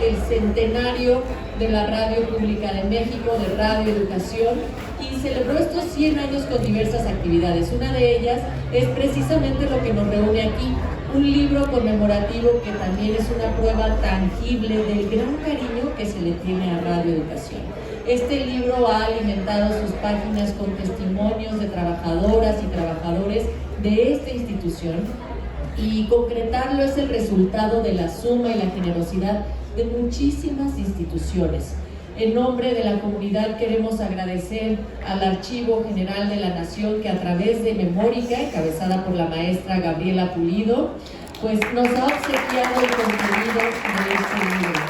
el centenario de la Radio Pública de México, de Radio Educación, y celebró estos 100 años con diversas actividades. Una de ellas es precisamente lo que nos reúne aquí, un libro conmemorativo que también es una prueba tangible del gran cariño que se le tiene a Radio Educación. Este libro ha alimentado sus páginas con testimonios de trabajadoras y trabajadores de esta institución, y concretarlo es el resultado de la suma y la generosidad de muchísimas instituciones. En nombre de la comunidad queremos agradecer al Archivo General de la Nación, que a través de Memórica, encabezada por la maestra Gabriela Pulido, pues nos ha obsequiado el contenido de este libro.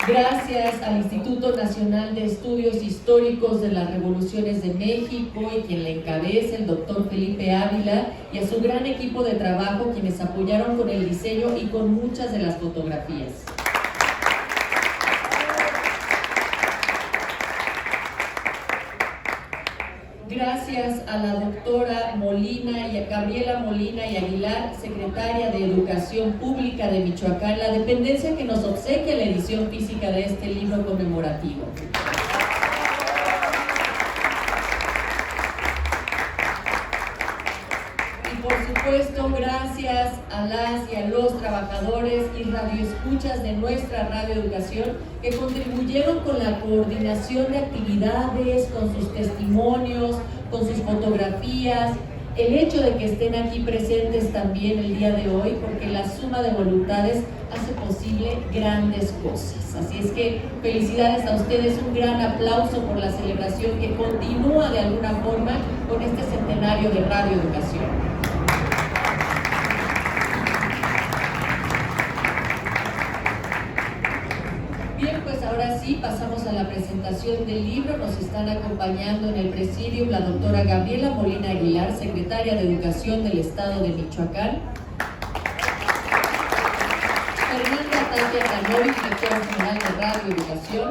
Gracias al Instituto Nacional de Estudios Históricos de las Revoluciones de México, y quien le encabeza, el doctor Felipe Ávila, y a su gran equipo de trabajo, quienes apoyaron con el diseño y con muchas de las fotografías. Gracias a la doctora Molina y a Gabriela Molina y Aguilar, secretaria de Educación Pública de Michoacán, la dependencia que nos obsequia la edición física de este libro conmemorativo. Y por supuesto, gracias a las y a los trabajadores y radioescuchas de nuestra Radio Educación, que contribuyeron con la coordinación de actividades, con sus testimonios, con sus fotografías, el hecho de que estén aquí presentes también el día de hoy, porque la suma de voluntades hace posible grandes cosas. Así es que felicidades a ustedes, un gran aplauso por la celebración que continúa de alguna forma con este centenario de Radio Educación. Ahora sí, pasamos a la presentación del libro. Nos están acompañando en el presidium la doctora Gabriela Molina Aguilar, secretaria de Educación del Estado de Michoacán, Fernanda Tapia Canoy, directora general de Radio Educación,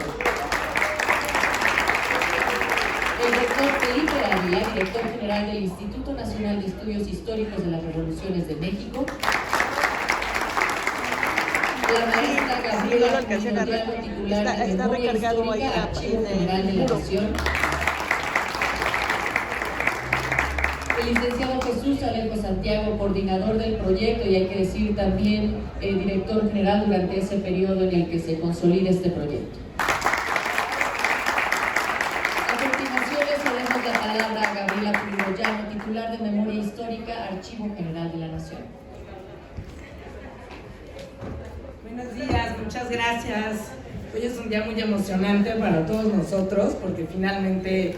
el doctor Felipe Ávila, director general del Instituto Nacional de Estudios Históricos de las Revoluciones de México, la maestra Gabriela Pulido, titular de Memoria Histórica, Archivo General de la Nación, el licenciado Jesús Alejo Santiago, coordinador del proyecto, y hay que decir también director general durante ese periodo en el que se consolida este proyecto. A continuación le cedemos la palabra a Gabriela Pulido, titular de Memoria Histórica, Archivo General de la Nación. Buenos días, muchas gracias. Hoy es un día muy emocionante para todos nosotros, porque finalmente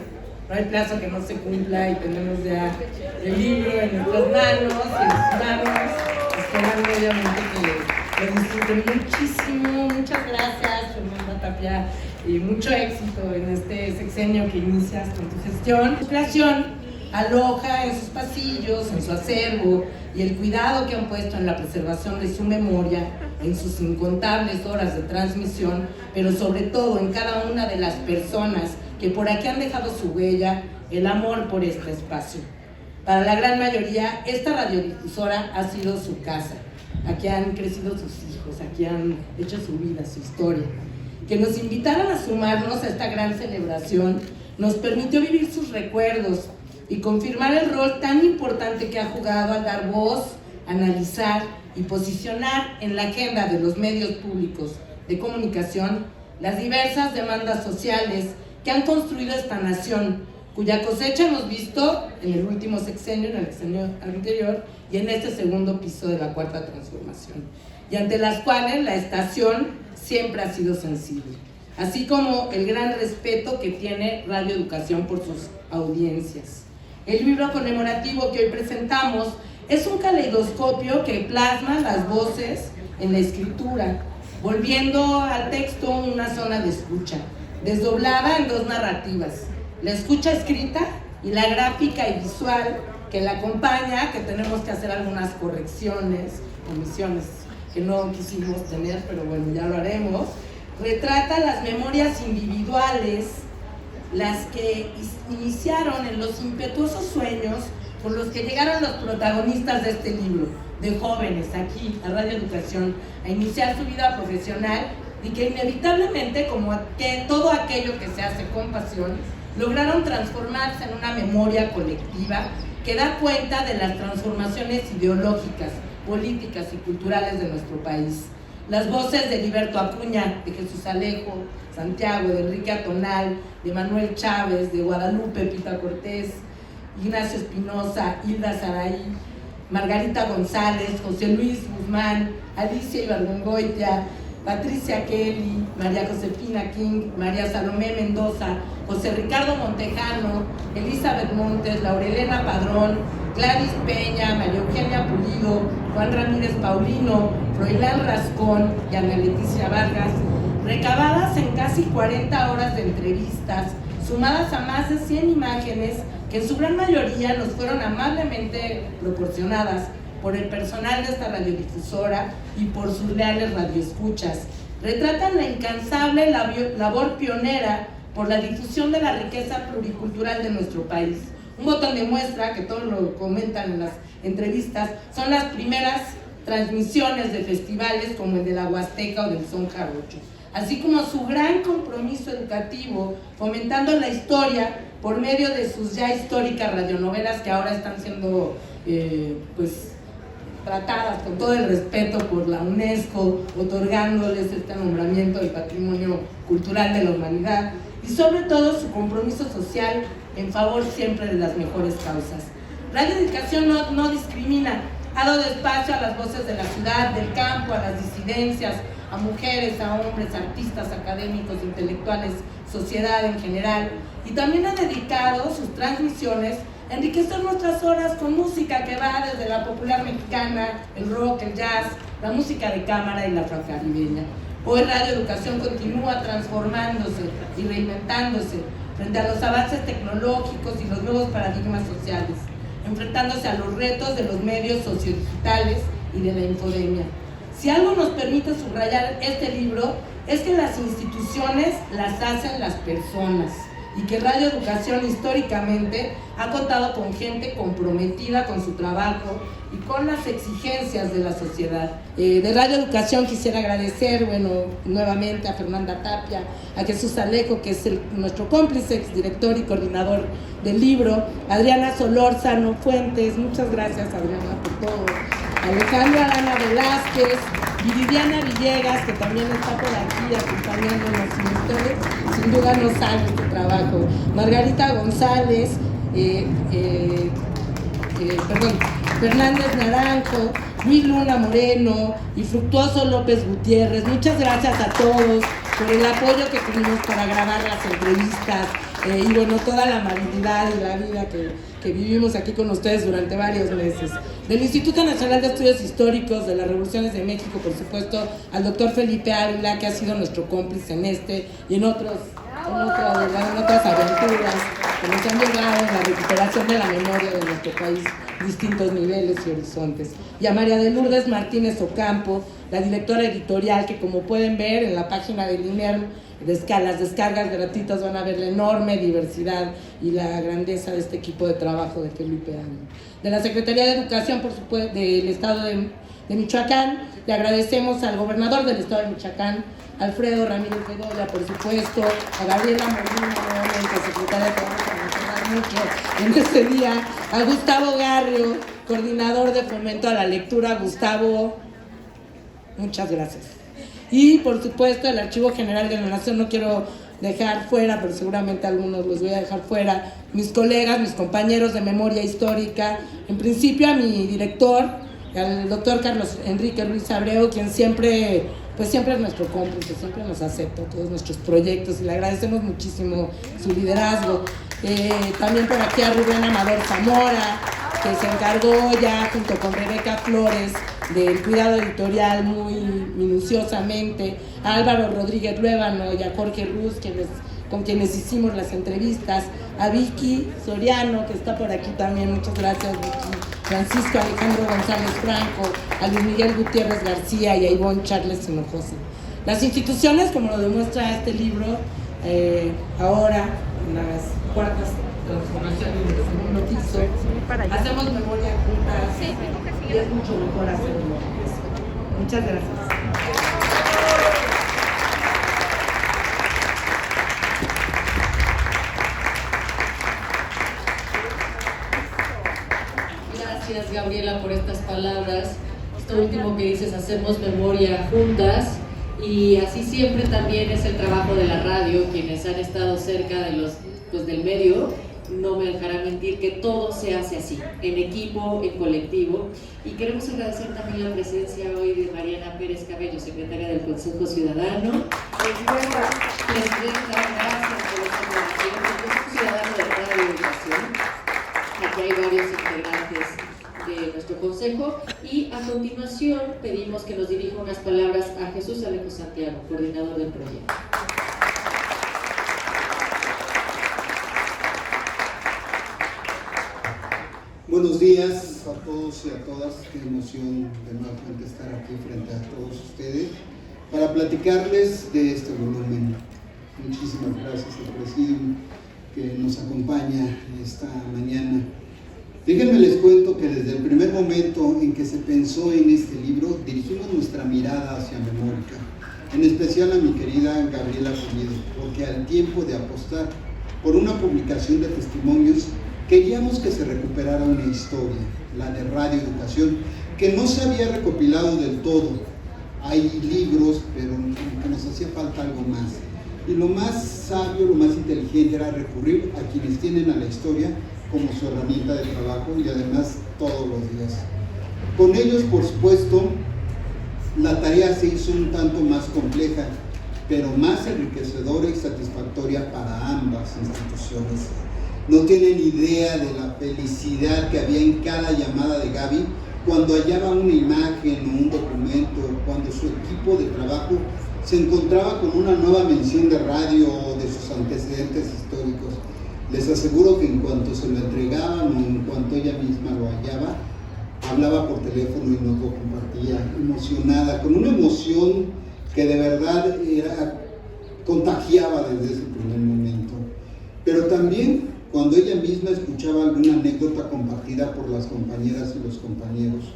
no hay plazo que no se cumpla y tenemos ya el libro en nuestras manos, esperando obviamente que lo disfruten muchísimo. Muchas gracias, Fernanda Tapia, y mucho éxito en este sexenio que inicias con tu gestión. Tu creación aloja en sus pasillos, en su acervo, y el cuidado que han puesto en la preservación de su memoria, en sus incontables horas de transmisión, pero sobre todo en cada una de las personas que por aquí han dejado su huella, el amor por este espacio. Para la gran mayoría, esta radiodifusora ha sido su casa. Aquí han crecido sus hijos, aquí han hecho su vida, su historia. Que nos invitaran a sumarnos a esta gran celebración nos permitió vivir sus recuerdos y confirmar el rol tan importante que ha jugado al dar voz, analizar y posicionar en la agenda de los medios públicos de comunicación las diversas demandas sociales que han construido esta nación, cuya cosecha hemos visto en el último sexenio, en el sexenio anterior y en este segundo piso de la Cuarta Transformación, y ante las cuales la estación siempre ha sido sensible, así como el gran respeto que tiene Radio Educación por sus audiencias. El libro conmemorativo que hoy presentamos es un caleidoscopio que plasma las voces en la escritura, volviendo al texto una zona de escucha, desdoblada en dos narrativas: la escucha escrita y la gráfica y visual que la acompaña, que tenemos que hacer algunas correcciones, omisiones que no quisimos tener, pero bueno, ya lo haremos. Retrata las memorias individuales, las que iniciaron en los impetuosos sueños por los que llegaron los protagonistas de este libro, de jóvenes aquí a Radio Educación a iniciar su vida profesional y que inevitablemente, como que todo aquello que se hace con pasión, lograron transformarse en una memoria colectiva que da cuenta de las transformaciones ideológicas, políticas y culturales de nuestro país. Las voces de Heriberto Acuña, de Jesús Alejo Santiago, de Enrique Atonal, de Manuel Chávez, de Guadalupe Pita Cortés, Ignacio Espinosa, Hilda Saraí, Margarita González, José Luis Guzmán, Alicia Ibargüengoitia, Patricia Kelly, María Josefina King, María Salomé Mendoza, José Ricardo Montejano, Elizabeth Montes, Laurelena Padrón, Gladys Peña, María Eugenia Pulido, Juan Ramírez Paulino, Froilán Rascón y Ana Leticia Vargas, recabadas en casi 40 horas de entrevistas, sumadas a más de 100 imágenes que en su gran mayoría nos fueron amablemente proporcionadas por el personal de esta radiodifusora y por sus leales radioescuchas. Retratan la incansable labor pionera por la difusión de la riqueza pluricultural de nuestro país. Un botón de muestra, que todos lo comentan en las entrevistas, son las primeras transmisiones de festivales como el de la Huasteca o del Son Jarocho, así como su gran compromiso educativo, fomentando la historia por medio de sus ya históricas radionovelas que ahora están siendo tratadas con todo el respeto por la UNESCO, otorgándoles este nombramiento del Patrimonio Cultural de la Humanidad, y sobre todo su compromiso social en favor siempre de las mejores causas. Radio Educación no discrimina, ha dado espacio a las voces de la ciudad, del campo, a las disidencias, a mujeres, a hombres, artistas, académicos, intelectuales, sociedad en general, y también ha dedicado sus transmisiones a enriquecer nuestras horas con música que va desde la popular mexicana, el rock, el jazz, la música de cámara y la afrocaribeña. Hoy Radio Educación continúa transformándose y reinventándose frente a los avances tecnológicos y los nuevos paradigmas sociales, enfrentándose a los retos de los medios sociodigitales y de la infodemia. Si algo nos permite subrayar este libro es que las instituciones las hacen las personas y que Radio Educación históricamente ha contado con gente comprometida con su trabajo y con las exigencias de la sociedad. De Radio Educación quisiera agradecer, nuevamente a Fernanda Tapia, a Jesús Alejo, que es nuestro cómplice, exdirector y coordinador del libro, Adriana Solórzano Fuentes, muchas gracias Adriana por todo, Alejandra Arana Velázquez, Viridiana Villegas, que también está por aquí acompañándonos, y ustedes sin duda no saben este trabajo, Margarita González, Fernández Naranjo, Luis Luna Moreno y Fructuoso López Gutiérrez. Muchas gracias a todos por el apoyo que tuvimos para grabar las entrevistas y toda la amabilidad y la vida que vivimos aquí con ustedes durante varios meses. Del Instituto Nacional de Estudios Históricos de las Revoluciones de México, por supuesto, al doctor Felipe Ávila, que ha sido nuestro cómplice en este y en otras aventuras que nos han llegado en la recuperación de la memoria de nuestro país, distintos niveles y horizontes. Y a María de Lourdes Martínez Ocampo, la directora editorial, que como pueden ver en la página del INERM, las descargas gratuitas, van a ver la enorme diversidad y la grandeza de este equipo de trabajo de Felipe Ávila. De la Secretaría de Educación, por supuesto, del Estado de Michoacán, le agradecemos al gobernador del Estado de Michoacán, Alfredo Ramírez Bedoya, por supuesto, a Gabriela Molina, nuevamente secretaria de Trabajo, mucho en este día, a Gustavo Garrio, coordinador de fomento a la lectura. Gustavo, muchas gracias. Y por supuesto el Archivo General de la Nación, no quiero dejar fuera, pero seguramente algunos los voy a dejar fuera, mis colegas, mis compañeros de memoria histórica, en principio a mi director, al doctor Carlos Enrique Ruiz Abreu, quien siempre es nuestro cómplice, siempre nos acepta todos nuestros proyectos y le agradecemos muchísimo su liderazgo. También por aquí a Rubén Amador Zamora, que se encargó ya junto con Rebeca Flores del cuidado editorial muy minuciosamente, a Álvaro Rodríguez Ruébano y a Jorge Ruz, con quienes hicimos las entrevistas, a Vicky Soriano, que está por aquí también, muchas gracias Vicky, Francisco Alejandro González Franco, a Luis Miguel Gutiérrez García y a Ivonne Charles Hinojosa. Las instituciones, como lo demuestra este libro, ahora en las cuartas transformaciones del segundo piso, hacemos memoria juntas y es mucho mejor hacerlo. Muchas gracias. Gracias, Gabriela, por estas palabras. Esto último que dices, hacemos memoria juntas, y así siempre también es el trabajo de la radio. Quienes han estado cerca de del medio no me dejarán mentir que todo se hace así, en equipo, en colectivo. Y queremos agradecer también la presencia hoy de Mariana Pérez Cabello, secretaria del Consejo Ciudadano. Presidenta, gracias por esta información. El Consejo Ciudadano de Radio y Educación. Aquí hay varios integrantes de nuestro consejo, y a continuación pedimos que nos dirija unas palabras a Jesús Alejo Santiago, coordinador del proyecto. Buenos días a todos y a todas. Qué emoción de nuevamente estar aquí frente a todos ustedes para platicarles de este volumen. Muchísimas gracias al Presidium que nos acompaña esta mañana. Déjenme les cuento que desde el primer momento en que se pensó en este libro, dirigimos nuestra mirada hacia Memórica, en especial a mi querida Gabriela Pulido, porque al tiempo de apostar por una publicación de testimonios, queríamos que se recuperara una historia, la de Radio Educación, que no se había recopilado del todo. Hay libros, pero que nos hacía falta algo más. Y lo más sabio, lo más inteligente era recurrir a quienes tienen a la historia como su herramienta de trabajo, y además todos los días. Con ellos, por supuesto, la tarea se hizo un tanto más compleja, pero más enriquecedora y satisfactoria para ambas instituciones. No tienen idea de la felicidad que había en cada llamada de Gaby cuando hallaba una imagen o un documento, cuando su equipo de trabajo se encontraba con una nueva mención de radio o de sus antecedentes históricos. Les aseguro que en cuanto se lo entregaban o en cuanto ella misma lo hallaba, hablaba por teléfono y nos lo compartía, emocionada, con una emoción que de verdad contagiaba desde ese primer momento. Pero también cuando ella misma escuchaba alguna anécdota compartida por las compañeras y los compañeros,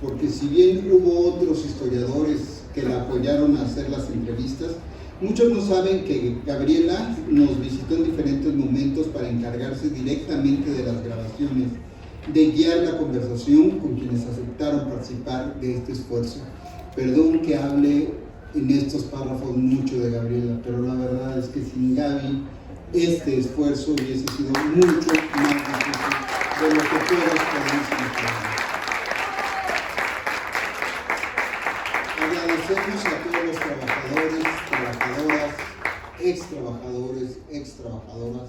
porque si bien hubo otros historiadores que la apoyaron a hacer las entrevistas, muchos no saben que Gabriela nos visitó en diferentes momentos para encargarse directamente de las grabaciones, de guiar la conversación con quienes aceptaron participar de este esfuerzo. Perdón que hable en estos párrafos mucho de Gabriela, pero la verdad es que sin Gaby este esfuerzo hubiese sido mucho más difícil de lo que todos podemos imaginar. Agradecemos a todos los trabajadores, trabajadoras, ex-trabajadoras,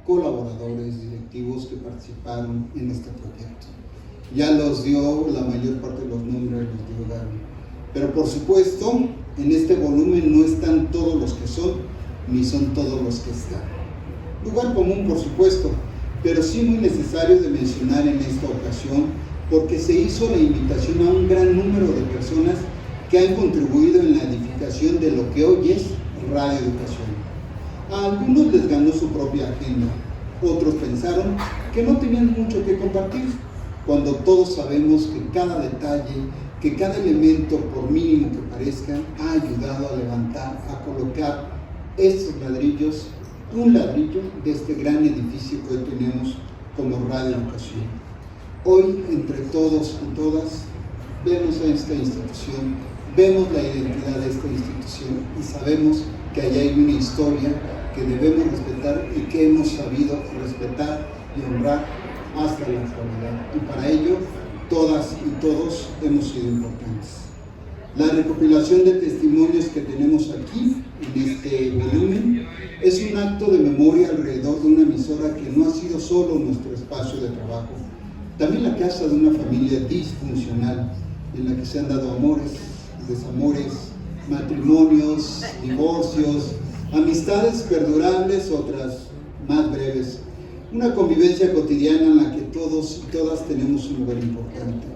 colaboradores, directivos que participaron en este proyecto. Ya los dio la mayor parte de los nombres, los dio Gaby. Pero por supuesto, en este volumen no están todos los que son, ni son todos los que están. Lugar común, por supuesto, pero sí muy necesario de mencionar en esta ocasión, porque se hizo la invitación a un gran número de personas que han contribuido en la edificación de lo que hoy es Radio Educación. A algunos les ganó su propia agenda, otros pensaron que no tenían mucho que compartir, cuando todos sabemos que cada detalle, que cada elemento, por mínimo que parezca, ha ayudado a levantar, a colocar estos ladrillos, un ladrillo de este gran edificio que hoy tenemos como Radio Educación. Hoy, entre todos y todas, vemos a esta institución, vemos la identidad de esta institución y sabemos que allá hay una historia que debemos respetar y que hemos sabido respetar y honrar hasta la actualidad. Y para ello, todas y todos hemos sido importantes. La recopilación de testimonios que tenemos aquí, en este volumen, es un acto de memoria alrededor de una emisora que no ha sido solo nuestro espacio de trabajo, también la casa de una familia disfuncional, en la que se han dado amores, desamores, matrimonios, divorcios, amistades perdurables, otras más breves. Una convivencia cotidiana en la que todos y todas tenemos un lugar importante.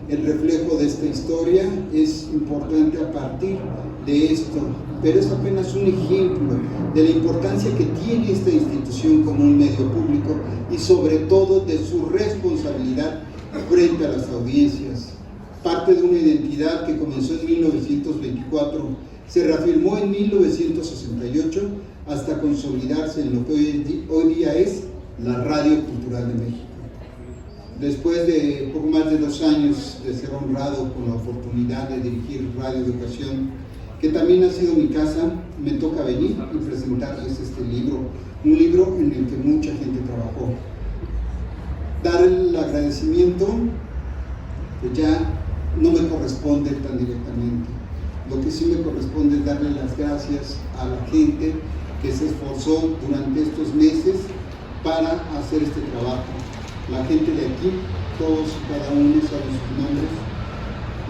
El reflejo de esta historia es importante a partir de esto, pero es apenas un ejemplo de la importancia que tiene esta institución como un medio público y sobre todo de su responsabilidad frente a las audiencias. Parte de una identidad que comenzó en 1924, se reafirmó en 1968 hasta consolidarse en lo que hoy día es la Radio Cultural de México. Después de poco más de 2 años de ser honrado con la oportunidad de dirigir Radio Educación, que también ha sido mi casa, me toca venir y presentarles este libro, un libro en el que mucha gente trabajó. Dar el agradecimiento, que ya no me corresponde tan directamente. Lo que sí me corresponde es darle las gracias a la gente que se esforzó durante estos meses para hacer este trabajo. La gente de aquí, todos y cada uno saben sus nombres,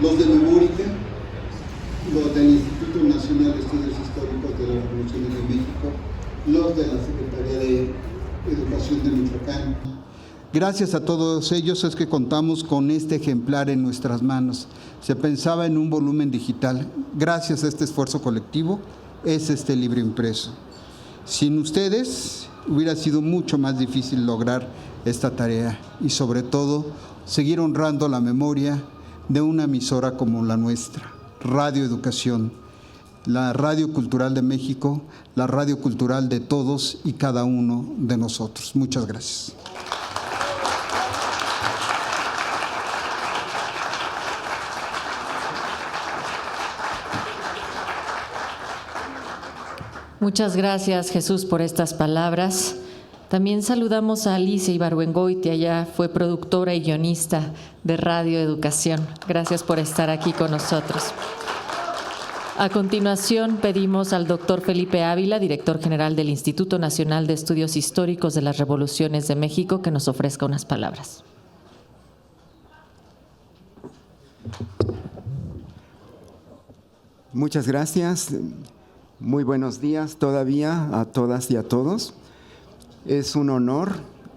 los de Memórica, los del Instituto Nacional de Estudios Históricos de la Revolución de México, los de la Secretaría de Educación de Michoacán. Gracias a todos ellos es que contamos con este ejemplar en nuestras manos. Se pensaba en un volumen digital. Gracias a este esfuerzo colectivo es este libro impreso. Sin ustedes hubiera sido mucho más difícil lograr esta tarea y sobre todo seguir honrando la memoria de una emisora como la nuestra, Radio Educación, la Radio Cultural de México, la radio cultural de todos y cada uno de nosotros. Muchas gracias. Muchas gracias, Jesús, por estas palabras. También saludamos a Alicia Ibargüengoitia, ella fue productora y guionista de Radio Educación. Gracias por estar aquí con nosotros. A continuación, pedimos al doctor Felipe Ávila, director general del Instituto Nacional de Estudios Históricos de las Revoluciones de México, que nos ofrezca unas palabras. Muchas gracias. Muy buenos días todavía a todas y a todos. Es un honor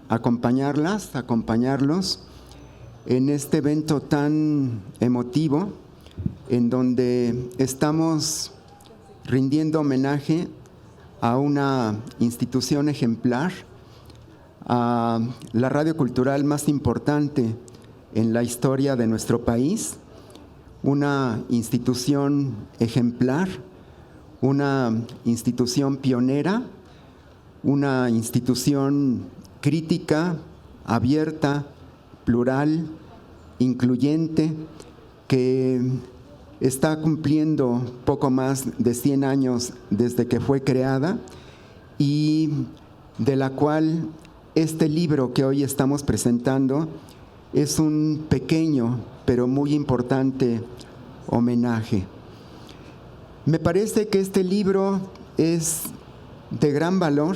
acompañarlos en este evento tan emotivo en donde estamos rindiendo homenaje a una institución ejemplar, a la radio cultural más importante en la historia de nuestro país, una institución ejemplar, una institución pionera, una institución crítica, abierta, plural, incluyente, que está cumpliendo poco más de 100 años desde que fue creada y de la cual este libro que hoy estamos presentando es un pequeño pero muy importante homenaje. Me parece que este libro es de gran valor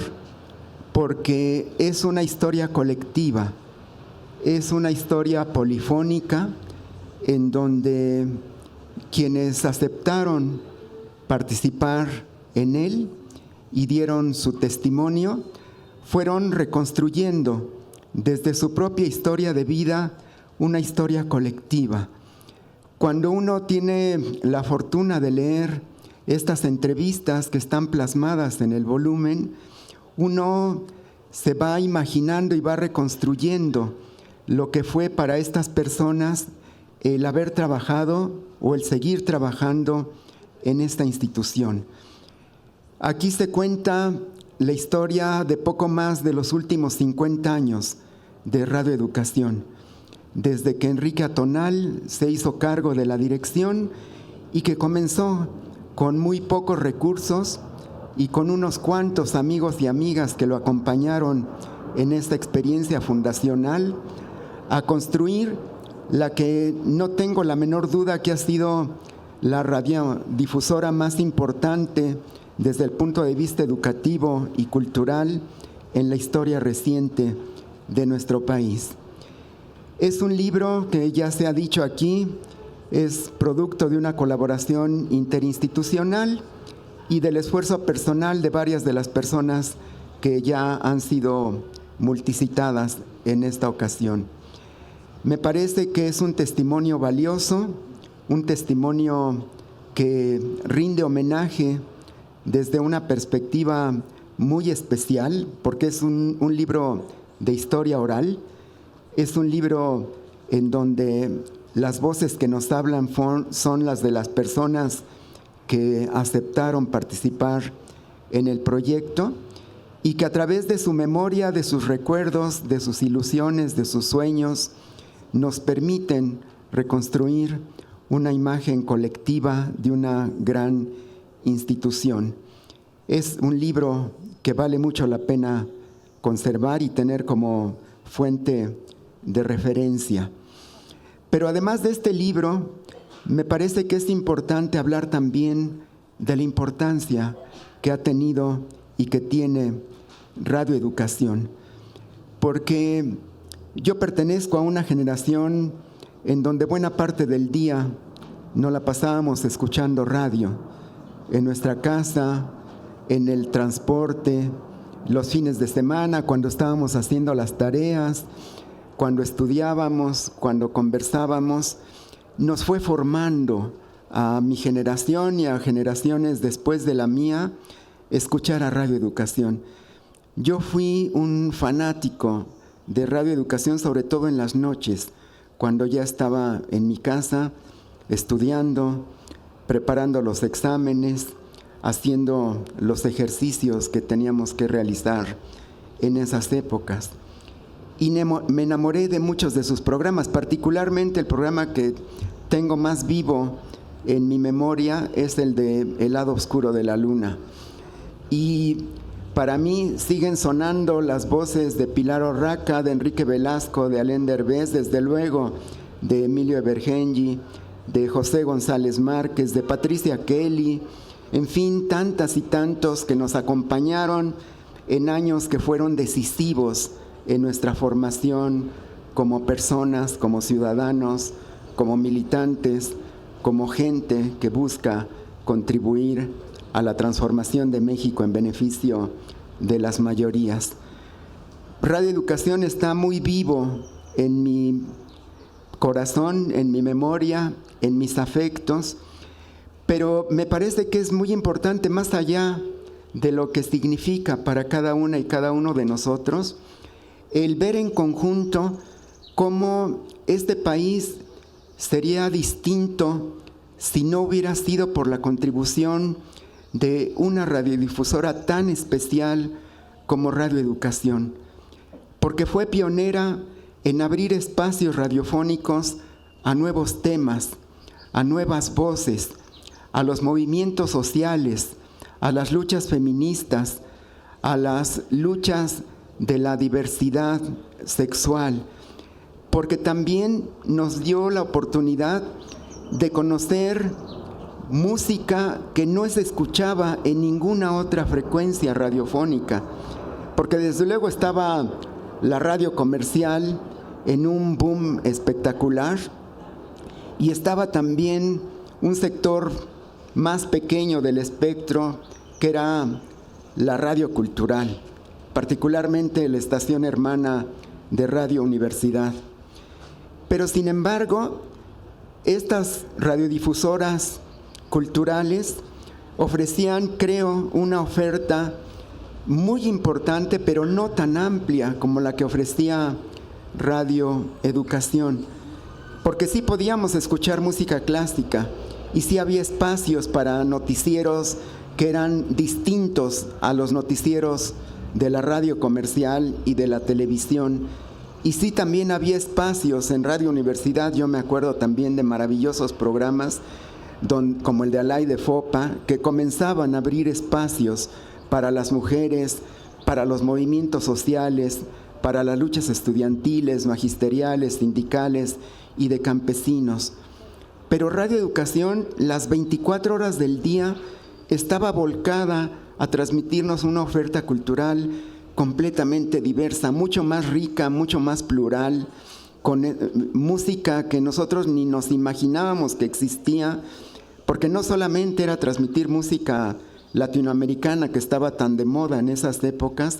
porque es una historia colectiva, es una historia polifónica en donde quienes aceptaron participar en él y dieron su testimonio fueron reconstruyendo desde su propia historia de vida una historia colectiva. Cuando uno tiene la fortuna de leer estas entrevistas que están plasmadas en el volumen, uno se va imaginando y va reconstruyendo lo que fue para estas personas el haber trabajado o el seguir trabajando en esta institución. Aquí se cuenta la historia de poco más de los últimos 50 años de Radio Educación, desde que Enrique Atonal se hizo cargo de la dirección y que comenzó con muy pocos recursos y con unos cuantos amigos y amigas que lo acompañaron en esta experiencia fundacional, a construir la que no tengo la menor duda que ha sido la radiodifusora más importante desde el punto de vista educativo y cultural en la historia reciente de nuestro país. Es un libro que ya se ha dicho aquí, es producto de una colaboración interinstitucional y del esfuerzo personal de varias de las personas que ya han sido multicitadas en esta ocasión. Me parece que es un testimonio valioso, un testimonio que rinde homenaje desde una perspectiva muy especial, porque es un libro de historia oral, es un libro en donde las voces que nos hablan son las de las personas que aceptaron participar en el proyecto y que a través de su memoria, de sus recuerdos, de sus ilusiones, de sus sueños, nos permiten reconstruir una imagen colectiva de una gran institución. Es un libro que vale mucho la pena conservar y tener como fuente de referencia. Pero además de este libro, me parece que es importante hablar también de la importancia que ha tenido y que tiene Radio Educación, porque yo pertenezco a una generación en donde buena parte del día nos la pasábamos escuchando radio, en nuestra casa, en el transporte, los fines de semana, cuando estábamos haciendo las tareas, cuando estudiábamos, cuando conversábamos. Nos fue formando a mi generación y a generaciones después de la mía escuchar a Radio Educación. Yo fui un fanático de Radio Educación, sobre todo en las noches, cuando ya estaba en mi casa estudiando, preparando los exámenes, haciendo los ejercicios que teníamos que realizar en esas épocas. Y me enamoré de muchos de sus programas, particularmente el programa que tengo más vivo en mi memoria es el de El lado oscuro de la luna. Y para mí siguen sonando las voces de Pilar Orraca, de Enrique Velasco, de Alén Derbez, desde luego de Emilio Evergenji, de José González Márquez, de Patricia Kelly, en fin, tantas y tantos que nos acompañaron en años que fueron decisivos en nuestra formación como personas, como ciudadanos, como militantes, como gente que busca contribuir a la transformación de México en beneficio de las mayorías. Radio Educación está muy vivo en mi corazón, en mi memoria, en mis afectos, pero me parece que es muy importante, más allá de lo que significa para cada una y cada uno de nosotros, el ver en conjunto cómo este país sería distinto si no hubiera sido por la contribución de una radiodifusora tan especial como Radio Educación, porque fue pionera en abrir espacios radiofónicos a nuevos temas, a nuevas voces, a los movimientos sociales, a las luchas feministas, a las luchas de la diversidad sexual, porque también nos dio la oportunidad de conocer música que no se escuchaba en ninguna otra frecuencia radiofónica, porque desde luego estaba la radio comercial en un boom espectacular y estaba también un sector más pequeño del espectro que era la radio cultural, particularmente la estación hermana de Radio Universidad. Pero sin embargo, estas radiodifusoras culturales ofrecían, creo, una oferta muy importante, pero no tan amplia como la que ofrecía Radio Educación, porque sí podíamos escuchar música clásica y sí había espacios para noticieros que eran distintos a los noticieros de la radio comercial y de la televisión. Y sí también había espacios en Radio Universidad, yo me acuerdo también de maravillosos programas como el de Alay de Fopa, que comenzaban a abrir espacios para las mujeres, para los movimientos sociales, para las luchas estudiantiles, magisteriales, sindicales y de campesinos. Pero Radio Educación, las 24 horas del día, estaba volcada a transmitirnos una oferta cultural completamente diversa, mucho más rica, mucho más plural, con música que nosotros ni nos imaginábamos que existía, porque no solamente era transmitir música latinoamericana que estaba tan de moda en esas épocas,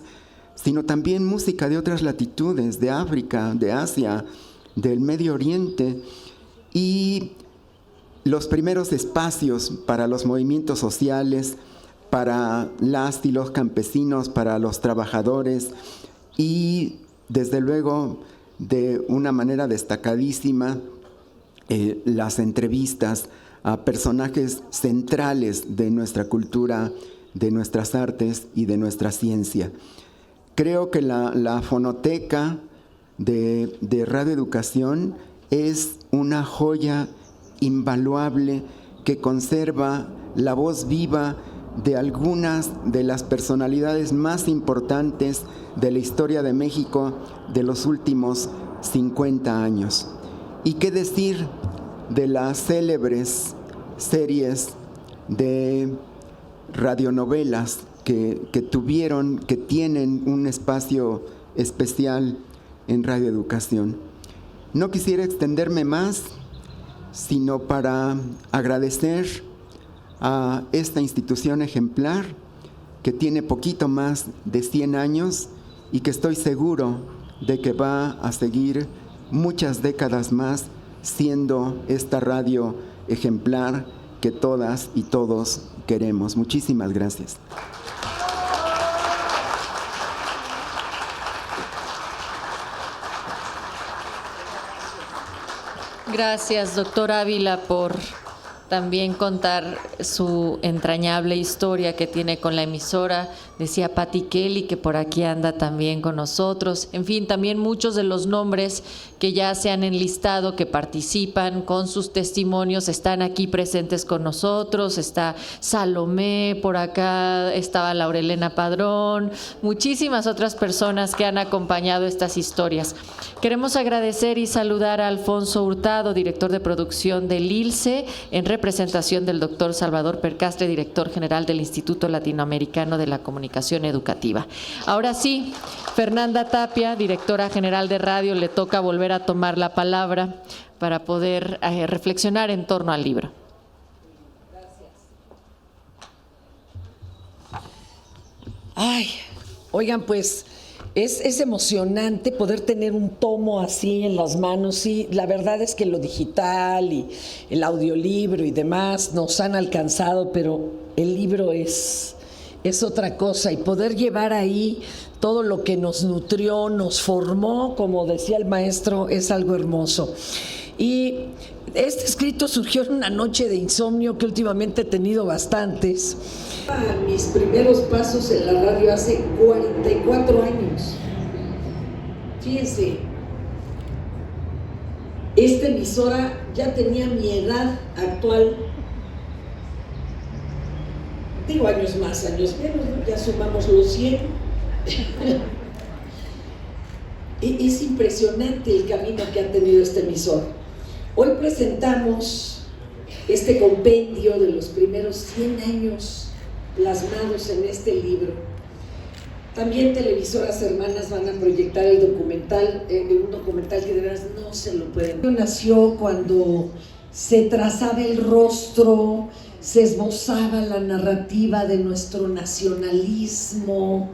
sino también música de otras latitudes, de África, de Asia, del Medio Oriente, y los primeros espacios para los movimientos sociales, para las y los campesinos, para los trabajadores y, desde luego, de una manera destacadísima las entrevistas a personajes centrales de nuestra cultura, de nuestras artes y de nuestra ciencia. Creo que la fonoteca de Radio Educación es una joya invaluable que conserva la voz viva de algunas de las personalidades más importantes de la historia de México de los últimos 50 años. ¿Y qué decir de las célebres series de radionovelas que tienen un espacio especial en Radio Educación? No quisiera extenderme más, sino para agradecer a esta institución ejemplar que tiene poquito más de 100 años y que estoy seguro de que va a seguir muchas décadas más siendo esta radio ejemplar que todas y todos queremos. Muchísimas gracias. Gracias, doctor Ávila, por también contar su entrañable historia que tiene con la emisora. Decía Patti Kelly que por aquí anda también con nosotros. En fin, también muchos de los nombres que ya se han enlistado, que participan con sus testimonios, están aquí presentes con nosotros. Está Salomé, por acá estaba Laurelena Padrón, muchísimas otras personas que han acompañado estas historias. Queremos agradecer y saludar a Alfonso Hurtado, director de producción del ILCE, en representación del doctor Salvador Percastre, director general del Instituto Latinoamericano de la Comunicación Educativa. Ahora sí, Fernanda Tapia, directora general de radio, le toca volver a tomar la palabra para poder reflexionar en torno al libro. Ay, oigan, pues es emocionante poder tener un tomo así en las manos. Sí, la verdad es que lo digital y el audiolibro y demás nos han alcanzado, pero el libro es otra cosa, y poder llevar ahí todo lo que nos nutrió, nos formó, como decía el maestro, es algo hermoso. Y este escrito surgió en una noche de insomnio que últimamente he tenido bastantes. Mis primeros pasos en la radio hace 44 años. Fíjense, esta emisora ya tenía mi edad actual. Digo años más, años menos, ¿no? Ya sumamos los 100. Es impresionante el camino que ha tenido esta emisora. Hoy presentamos este compendio de los primeros 100 años plasmados en este libro. También televisoras hermanas van a proyectar el documental, un documental que de veras no se lo pueden. Nació cuando se trazaba el rostro, se esbozaba la narrativa de nuestro nacionalismo,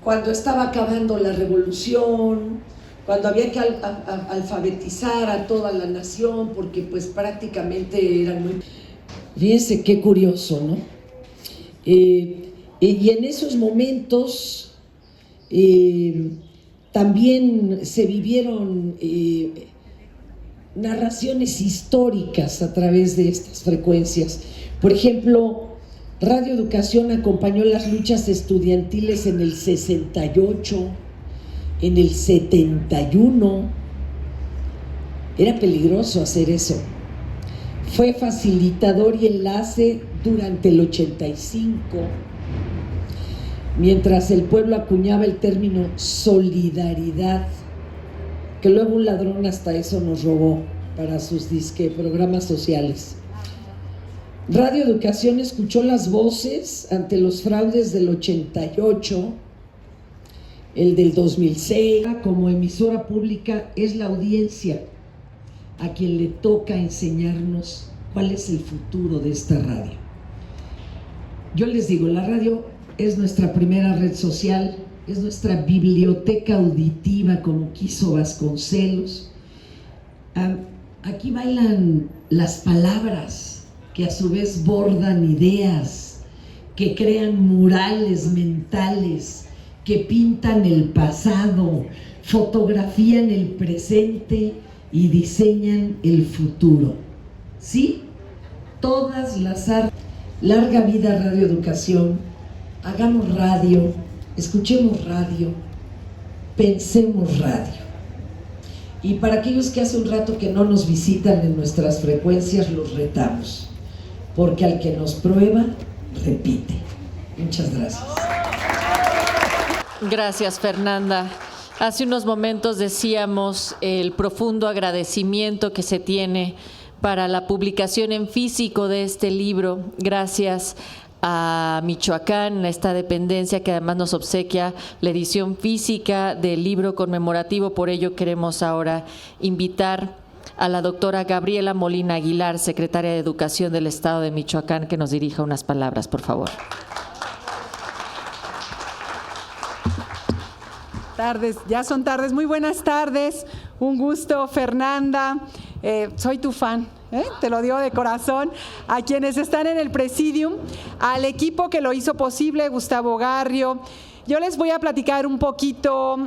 cuando estaba acabando la revolución, cuando había que alfabetizar a toda la nación, porque pues prácticamente eran muy... Fíjense qué curioso, ¿no? Y en esos momentos también se vivieron narraciones históricas a través de estas frecuencias. Por ejemplo, Radio Educación acompañó las luchas estudiantiles en el 68, en el 71. Era peligroso hacer eso. Fue facilitador y enlace durante el 85, mientras el pueblo acuñaba el término solidaridad, que luego un ladrón hasta eso nos robó para sus programas sociales. Radio Educación escuchó las voces ante los fraudes del 88, el del 2006. Como emisora pública es la audiencia a quien le toca enseñarnos cuál es el futuro de esta radio. Yo les digo, la radio es nuestra primera red social, es nuestra biblioteca auditiva, como quiso Vasconcelos. Aquí bailan las palabras, que a su vez bordan ideas, que crean murales mentales, que pintan el pasado, fotografían el presente y diseñan el futuro. ¿Sí? Todas las artes. Larga vida Radio Educación. Hagamos radio, escuchemos radio, pensemos radio. Y para aquellos que hace un rato que no nos visitan en nuestras frecuencias, los retamos, porque al que nos prueba, repite. Muchas gracias. Gracias, Fernanda. Hace unos momentos decíamos el profundo agradecimiento que se tiene para la publicación en físico de este libro, gracias a Michoacán, esta dependencia que además nos obsequia la edición física del libro conmemorativo. Por ello queremos ahora invitar a la doctora Gabriela Molina Aguilar, secretaria de Educación del Estado de Michoacán, que nos dirija unas palabras, por favor. Tardes, ya son tardes, muy buenas tardes, un gusto, Fernanda, soy tu fan, te lo digo de corazón, a quienes están en el presidium, al equipo que lo hizo posible, Gustavo Garrio. Yo les voy a platicar un poquito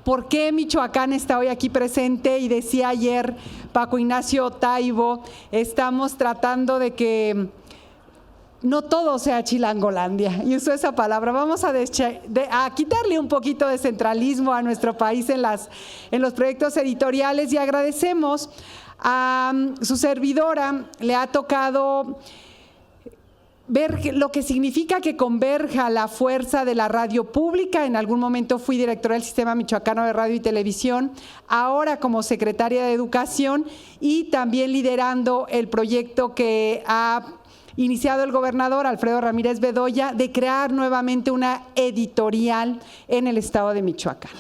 por qué Michoacán está hoy aquí presente, y decía ayer Paco Ignacio Taibo, estamos tratando de que no todo sea Chilangolandia, y uso esa palabra. Vamos a quitarle un poquito de centralismo a nuestro país en los proyectos editoriales, y agradecemos a su servidora. Le ha tocado ver lo que significa que converja la fuerza de la radio pública. En algún momento fui directora del Sistema Michoacano de Radio y Televisión, ahora como secretaria de Educación, y también liderando el proyecto que ha iniciado el gobernador Alfredo Ramírez Bedoya de crear nuevamente una editorial en el estado de Michoacán.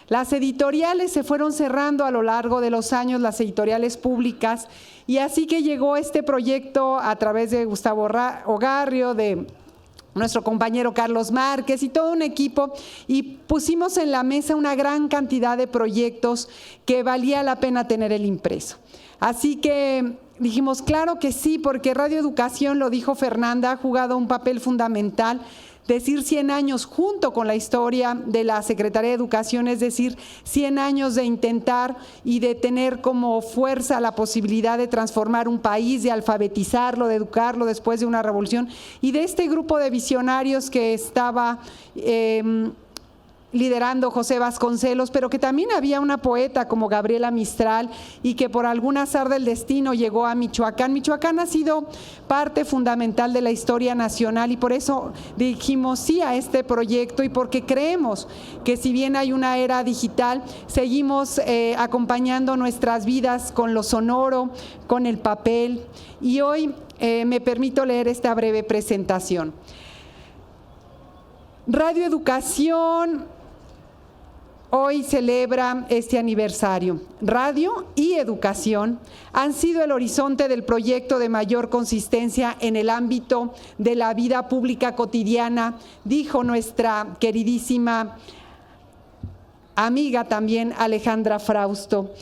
Las editoriales se fueron cerrando a lo largo de los años, las editoriales públicas, y así que llegó este proyecto a través de Gustavo Garrio, de nuestro compañero Carlos Márquez y todo un equipo, y pusimos en la mesa una gran cantidad de proyectos que valía la pena tener el impreso. Así que dijimos, claro que sí, porque Radio Educación, lo dijo Fernanda, ha jugado un papel fundamental. Decir 100 años junto con la historia de la Secretaría de Educación, es decir, 100 años de intentar y de tener como fuerza la posibilidad de transformar un país, de alfabetizarlo, de educarlo después de una revolución, y de este grupo de visionarios que estaba liderando José Vasconcelos, pero que también había una poeta como Gabriela Mistral, y que por algún azar del destino llegó a Michoacán. Michoacán ha sido parte fundamental de la historia nacional, y por eso dijimos sí a este proyecto, y porque creemos que si bien hay una era digital, seguimos acompañando nuestras vidas con lo sonoro, con el papel, y hoy me permito leer esta breve presentación. Radio Educación hoy celebra este aniversario. Radio y educación han sido el horizonte del proyecto de mayor consistencia en el ámbito de la vida pública cotidiana, dijo nuestra queridísima amiga también Alejandra Frausto.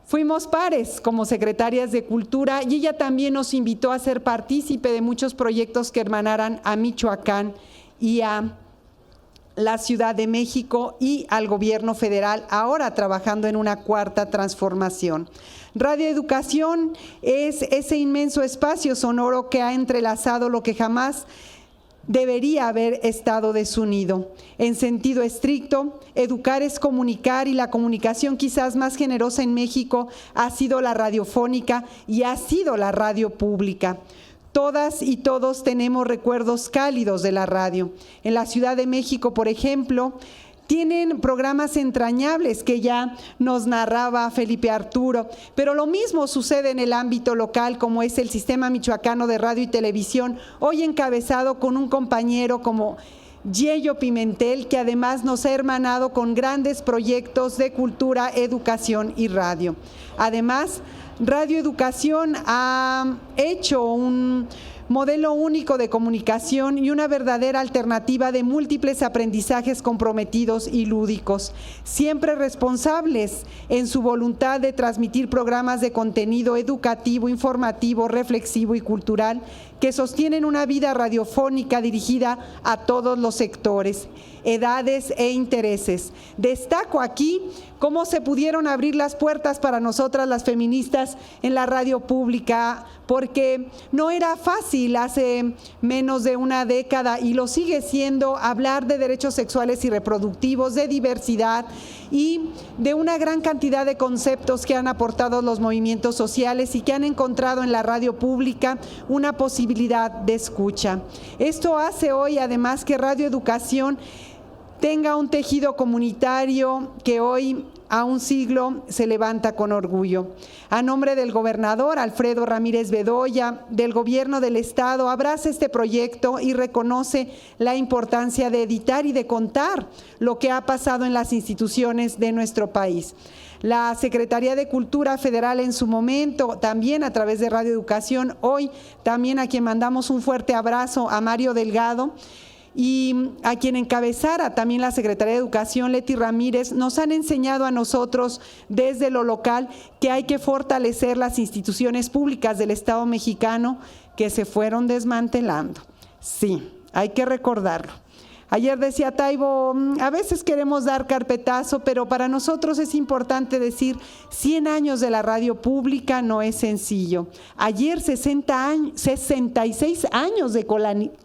Fuimos pares como secretarias de Cultura, y ella también nos invitó a ser partícipe de muchos proyectos que hermanaran a Michoacán y a la Ciudad de México y al gobierno federal, ahora trabajando en una cuarta transformación. Radio Educación es ese inmenso espacio sonoro que ha entrelazado lo que jamás debería haber estado desunido. En sentido estricto, educar es comunicar, y la comunicación quizás más generosa en México ha sido la radiofónica y ha sido la radio pública. Todas y todos tenemos recuerdos cálidos de la radio. En la Ciudad de México, por ejemplo, tienen programas entrañables que ya nos narraba Felipe Arturo, pero lo mismo sucede en el ámbito local, como es el Sistema Michoacano de Radio y Televisión, hoy encabezado con un compañero como Yello Pimentel, que además nos ha hermanado con grandes proyectos de cultura, educación y radio. Además, Radio Educación ha hecho un modelo único de comunicación y una verdadera alternativa de múltiples aprendizajes comprometidos y lúdicos, siempre responsables en su voluntad de transmitir programas de contenido educativo, informativo, reflexivo y cultural que sostienen una vida radiofónica dirigida a todos los sectores, edades e intereses. Destaco aquí cómo se pudieron abrir las puertas para nosotras las feministas en la radio pública, porque no era fácil hace menos de una década, y lo sigue siendo, hablar de derechos sexuales y reproductivos, de diversidad y de una gran cantidad de conceptos que han aportado los movimientos sociales y que han encontrado en la radio pública una posibilidad de escucha. Esto hace hoy además que Radio Educación tenga un tejido comunitario que hoy, a un siglo, se levanta con orgullo. A nombre del gobernador Alfredo Ramírez Bedoya, del gobierno del estado, abraza este proyecto y reconoce la importancia de editar y de contar lo que ha pasado en las instituciones de nuestro país. La Secretaría de Cultura Federal en su momento, también a través de Radio Educación, hoy también a quien mandamos un fuerte abrazo, a Mario Delgado, y a quien encabezara también la Secretaría de Educación, Leti Ramírez, nos han enseñado a nosotros desde lo local que hay que fortalecer las instituciones públicas del Estado mexicano que se fueron desmantelando. Sí, hay que recordarlo. Ayer decía Taibo, a veces queremos dar carpetazo, pero para nosotros es importante decir 100 años de la radio pública no es sencillo. Ayer 66 años de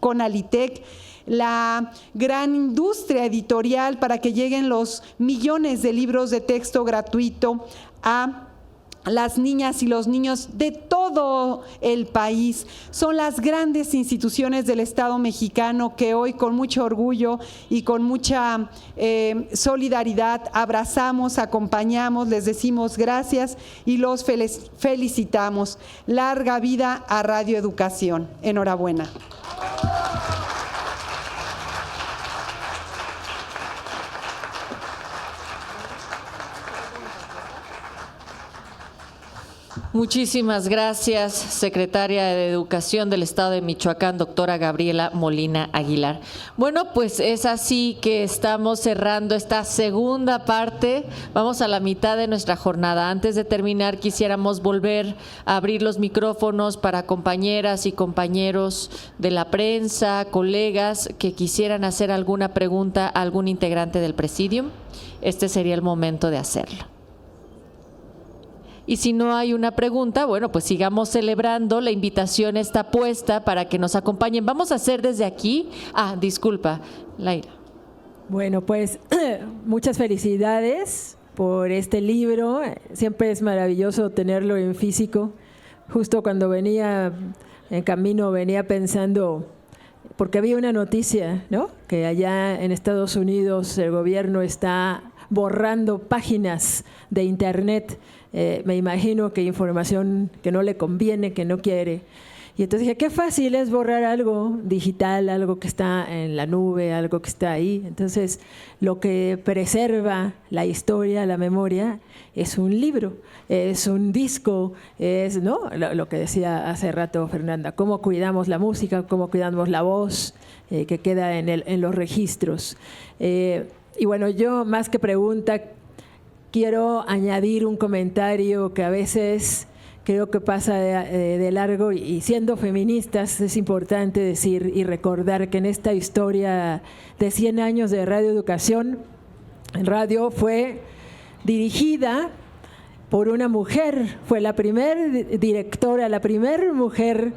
Conalitec, la gran industria editorial para que lleguen los millones de libros de texto gratuito a las niñas y los niños de todo el país. Son las grandes instituciones del Estado mexicano que hoy con mucho orgullo y con mucha solidaridad abrazamos, acompañamos, les decimos gracias y los felicitamos. Larga vida a Radio Educación. Enhorabuena. Muchísimas gracias, secretaria de Educación del Estado de Michoacán, doctora Gabriela Molina Aguilar. Bueno, pues es así que estamos cerrando esta segunda parte. Vamos a la mitad de nuestra jornada. Antes de terminar, quisiéramos volver a abrir los micrófonos para compañeras y compañeros de la prensa, colegas que quisieran hacer alguna pregunta a algún integrante del Presidium. Este sería el momento de hacerlo. Y si no hay una pregunta, bueno, pues sigamos celebrando. La invitación está puesta para que nos acompañen. Vamos a hacer desde aquí. Disculpa, Laira. Bueno, pues muchas felicidades por este libro. Siempre es maravilloso tenerlo en físico. Justo cuando venía en camino, venía pensando, porque había una noticia, ¿no? Que allá en Estados Unidos el gobierno está borrando páginas de internet. Me imagino que información que no le conviene, que no quiere. Y entonces dije, qué fácil es borrar algo digital, algo que está en la nube, algo que está ahí. Entonces, lo que preserva la historia, la memoria, es un libro, es un disco, es, ¿no? Lo que decía hace rato Fernanda, cómo cuidamos la música, cómo cuidamos la voz que queda en los registros. Y bueno, yo más que pregunta, quiero añadir un comentario que a veces creo que pasa de largo, y siendo feministas es importante decir y recordar que en esta historia de 100 años de Radio Educación, radio fue dirigida por una mujer, fue la primera directora, la primera mujer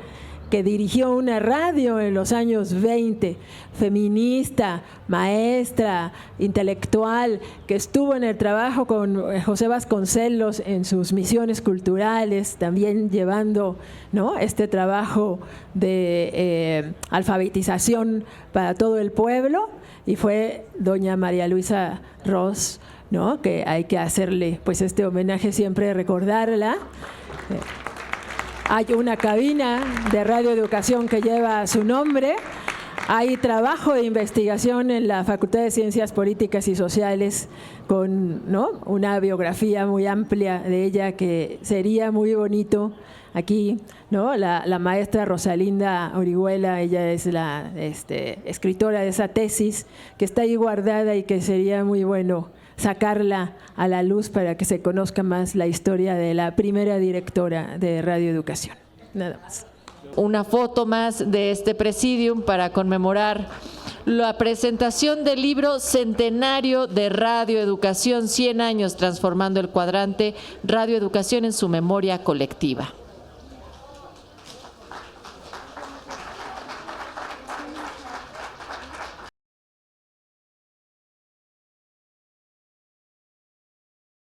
que dirigió una radio en los años 20, feminista, maestra, intelectual, que estuvo en el trabajo con José Vasconcelos en sus misiones culturales, también llevando, ¿no?, este trabajo de alfabetización para todo el pueblo, y fue doña María Luisa Ross, ¿no?, que hay que hacerle pues este homenaje, siempre recordarla. Hay una cabina de Radio Educación que lleva su nombre. Hay trabajo de investigación en la Facultad de Ciencias Políticas y Sociales con, ¿no?, una biografía muy amplia de ella que sería muy bonito aquí, ¿no? La maestra Rosalinda Orihuela, ella es la escritora de esa tesis que está ahí guardada y que sería muy bueno sacarla a la luz para que se conozca más la historia de la primera directora de Radio Educación. Nada más. Una foto más de este presidium para conmemorar la presentación del libro Centenario de Radio Educación, 100 años transformando el cuadrante, Radio Educación en su memoria colectiva.